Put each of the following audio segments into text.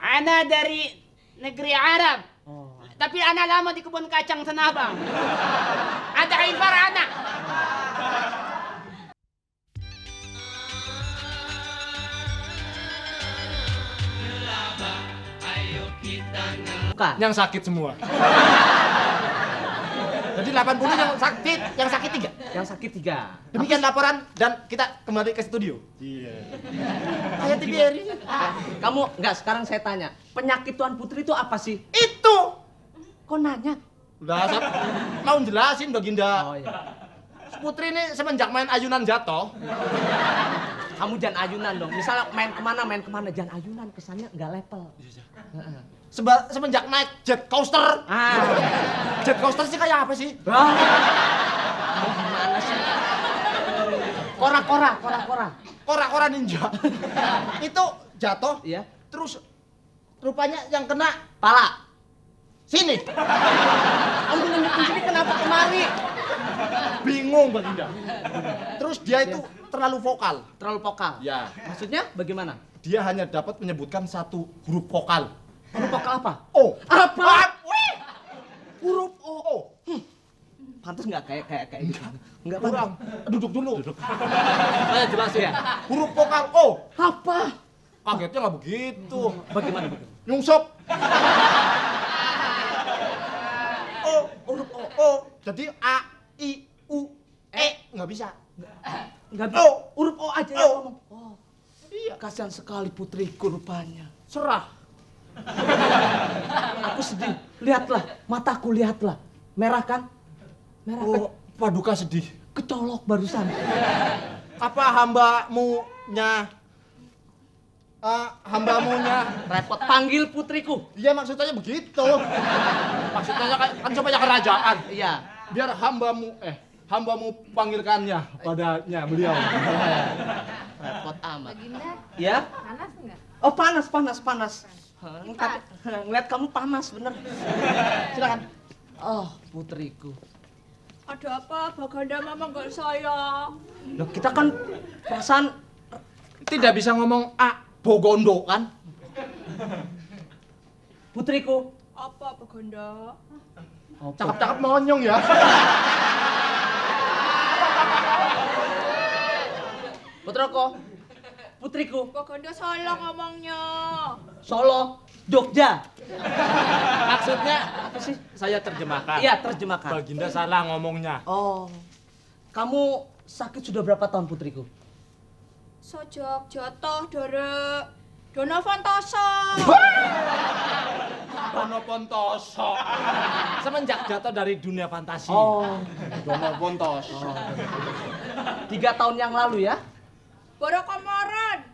Ana dari negeri Arab. Oh. Tapi ana lama di kebun kacang Tanabang. Ada Ifar anak. Bukan. Yang sakit semua. Jadi 80 yang sakit 3. Yang sakit 3. Demikian laporan dan kita kembali ke studio. Iya. Kayak TVRI. Kamu enggak, sekarang saya tanya. Penyakit Tuan Putri itu apa sih? Itu. Kok nanya? Udah, mau jelasin Baginda. Oh iya. Putri ini semenjak main ayunan jatuh. Kamu jangan ayunan dong. Misalnya main kemana, jangan ayunan. Kesannya nggak level. Semenjak naik jet coaster. Jet coaster sih kayak apa sih? Gimana sih? Kora-kora ninja. Itu jatuh. Iya. Terus rupanya yang kena Pala. sini. Kamu nunjukin sini kenapa kemari? Bingung Baginda. Terus dia itu terlalu vokal. Terlalu vokal. Ya. Maksudnya bagaimana? Dia hanya dapat menyebutkan satu huruf vokal. Huruf vokal apa? O. Apa? Wih. Huruf O. O. Pantas nggak kayak gitu? Nggak Kurang. Duduk dulu. Saya jelasin ya. Huruf vokal O. Apa? Kagetnya nggak begitu. Bagaimana? Nyungsep. O. Huruf O. O. Jadi A, I, U, E. Nggak bisa. Nggak bisa. O. Huruf O aja O. yang ngomong. Oh. Iya. Kasihan sekali putriku rupanya. Serah. Aku sedih. Lihatlah, mataku lihatlah. Merah kan? Merah kan? Oh, Paduka sedih. Kecolok barusan. Apa hambamunya Repot panggil putriku. Iya maksudnya begitu. Maksudnya kan supaya kerajaan. Iya. Biar hambamu panggilkannya padanya beliau. Repot amat. Baginda, Ya? panas enggak? Oh panas. Ngeliat kamu panas bener. Silakan. Oh putriku. Ada apa? Baginda mama enggak sayang. Loh kita kan perasaan Tidak bisa ngomong A Bogondo kan? putriku. Apa Baginda? Cakep-cakep monyong ya. Putriku. Baginda salah ngomongnya. Solo, Jogja. Maksudnya Apa sih? saya terjemahkan. Iya terjemahkan. Baginda salah ngomongnya. Oh, kamu sakit sudah berapa tahun putriku? Sejak jatuh dari Dono Fantoso. Dono Pontoso. Semenjak jatuh dari dunia fantasi. Oh, Dono Pontoso. 3 tahun yang lalu ya? Baru kemarin.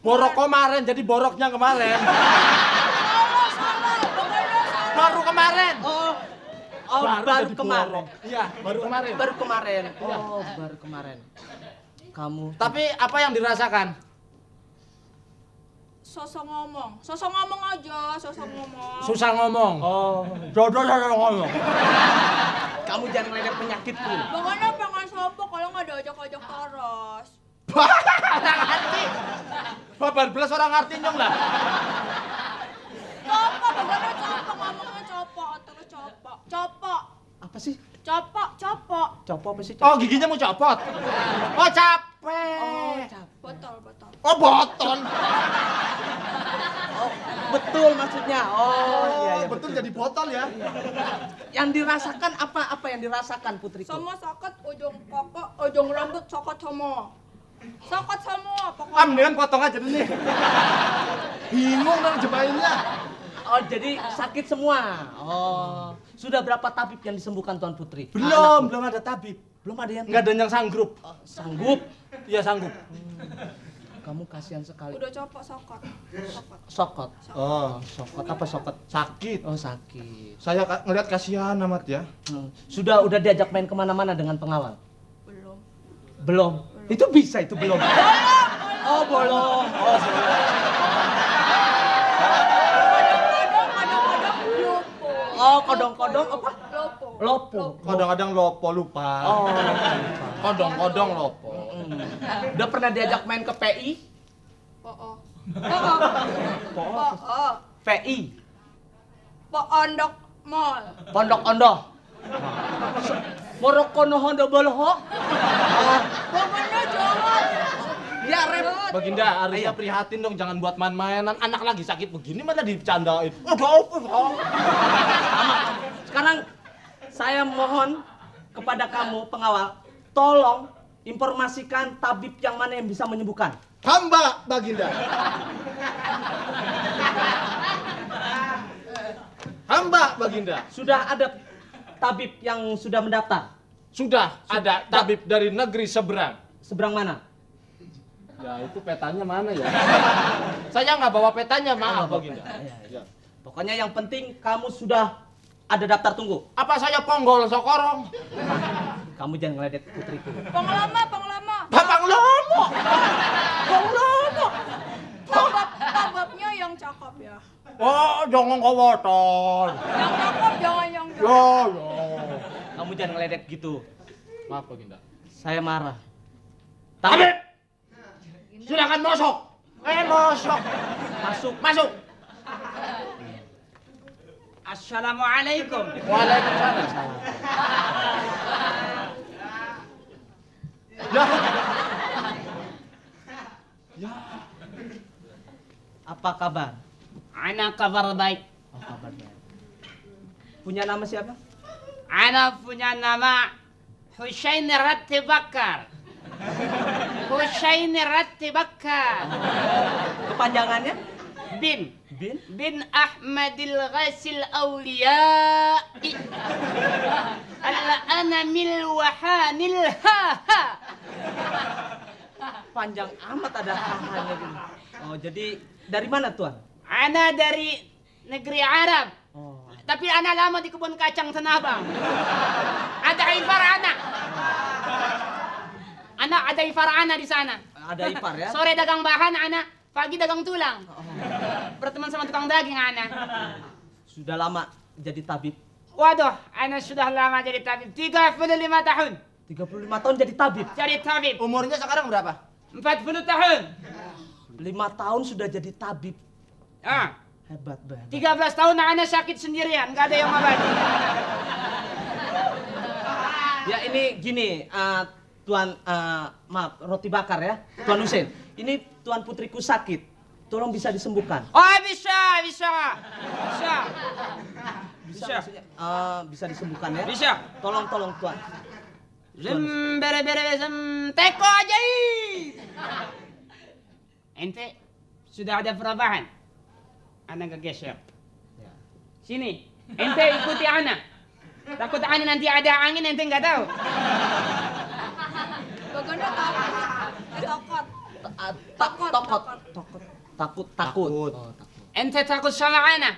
Borok kemarin jadi boroknya kemarin. Salah. Baginda salah. Baru kemarin. Oh, Baru baru jadi kemarin. borok. Iya, baru kemarin. Baru kemarin. Oh, baru kemarin. Kamu. Tapi apa yang dirasakan? Sosok ngomong aja, sosok ngomong. Susah ngomong. Oh, Jodoh ngomong. kamu jangan ngeledek penyakitku. Baginda pengen sopo kalau nggak diajak-ajak taras. Orang ngerti. Babar belas orang ngerti nyong lah. Copo, Baginda copo ngomongnya copo, terus copo. Apa sih? Copo. Copo apa sih? Oh, giginya mau copot. Oh, capek. Oh, Botol. Oh, botol. Oh, betul maksudnya. Oh, iya, betul jadi botol ya. Yang dirasakan apa yang dirasakan putriku? Sama sakit ujung kaki, ujung rambut sakit semua. Ah, Pokoknya. mendingan potong aja nih. Bingung dong jemainnya. Oh, jadi sakit semua. Oh, sudah berapa tabib yang disembuhkan Tuan Putri? Belum ada tabib. Belum ada yang Nggak ada yang sanggup. Oh, sanggup. Iya sanggup. Kamu kasihan sekali. Udah copok sakit. Sokot. Oh, Sokot apa sokot? sakit. Oh, sakit. Saya ngeliat kasihan amat ya. Sudah diajak main kemana-mana dengan pengawal? Belum. Belum. Itu bisa, itu belum. Oh, belum. Oh, Kadang-kadang lupa. oh kodong-kodong apa? Lopo. Lopo. Kadang-kadang lopo lupa. Oh. Kodong-kodong lopo. Udah pernah diajak main ke PI? Oh. Oh. VI. Pondok Mall. Pondok Ondo. Morokono Hondo Boloho. Pokoknya jahat. Ya rep. Baginda, harusnya Ayo. prihatin dong, jangan buat main-mainan. Anak lagi sakit begini malah dicandain. Udah. Sekarang saya mohon kepada kamu pengawal, tolong informasikan tabib yang mana yang bisa menyembuhkan. Hamba, Baginda. Hamba, Baginda. Sudah ada tabib yang sudah mendaftar. Sudah ada tabib dari negeri seberang. Seberang mana? Ya itu petanya mana ya? Saya nggak bawa petanya, maaf Baginda. Ya. Pokoknya yang penting kamu sudah ada daftar tunggu. Apa saya ponggol sokorong? Kamu jangan ngeledek putriku. Pengelama. Babang Lomo. Lomo. Tababnya yang cakep ya. Oh, jangan kawoton. Yang cakep jangan yang Yo. Kamu jangan ngeledek gitu. Maaf Baginda. Saya marah. Tabib. Silakan masuk. Masuk. Masuk. Assalamualaikum. Waalaikumsalam. Ya. Apa kabar? Ana kabar baik. Oh, kabar baik. Punya nama siapa? Ana punya nama Husain Ratti Bakar. Husain Ratti Bakar. Kepanjangannya? Bin Bin Ahmadil Ghasil Awliya'i Al-Anamil Wahanil Ha-Ha. panjang amat ada hahanya gitu. Oh, jadi dari mana tuan? Ana dari negeri Arab. Oh. Tapi ana lama di kebun kacang Tanah Abang. Ada ipar ana. Ana ada ipar ana di sana. Ada ipar ya? Sore dagang bahan ana, pagi dagang tulang. Oh. Berteman sama tukang daging ana. Sudah lama jadi tabib. Waduh, ana sudah lama jadi tabib. 35 tahun. 35 tahun jadi tabib. Jadi tabib. Umurnya sekarang berapa? 40 tahun. 5 tahun sudah jadi tabib. Ah, Hebat banget. 13 tahun ana sakit sendirian, nggak ada yang ngobati. Ya ini gini, Tuan, maaf, roti bakar ya, Tuan Husein. Ini Tuan putriku sakit, tolong bisa disembuhkan. Oh, bisa. Bisa maksudnya, bisa disembuhkan ya? Bisa. Tolong Tuan. Bere teko ajaib. Ente sudah ada perubahan. Ana gak geser. Ya. Sini, ente ikuti ana. Takut ana nanti ada angin ente nggak tahu. Baginda takut. Takut. Takut. Oh, takut. Ente takut sama ana.